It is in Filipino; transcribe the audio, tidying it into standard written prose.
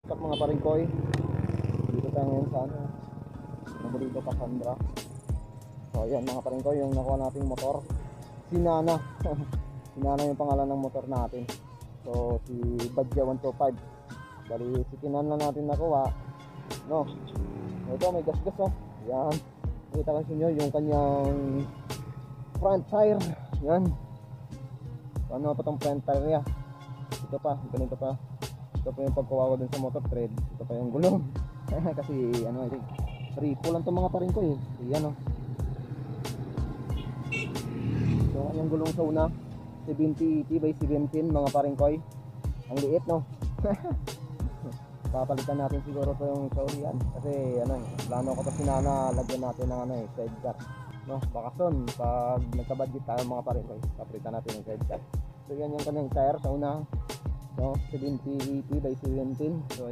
Sa mga paringkoy, dito tayo ngayon sa ano, Maburito Cassandra. So ayan mga paringkoy, yung nakuha nating motor, si Nana. Si Nana yung pangalan ng motor natin. So si Badja 125. Bali si Kinan na natin nakuha. No, ito may gas-gas oh. Yan, kita kasi nyo yung kanyang front tire. Yan, ano pa tong front tire niya. Ito pa, ganito pa. Ito pa yung pagkuha ko dun sa motor thread. Ito pa yung gulong. Kasi ano, triple lang itong mga paringkoy eh. Yan oh. So yung gulong sa una 70 by 17 mga paringkoy. Ang liit no. Papalitan natin siguro to yung sorry yan. Kasi ano, plano ko to sinana lagyan natin ng ano eh, sidecar. No, bakason pag nagka-budget tayo mga paringkoy, papalitan natin yung sidecar. So yan yung kanyang tire sa una. So 70 by 17. So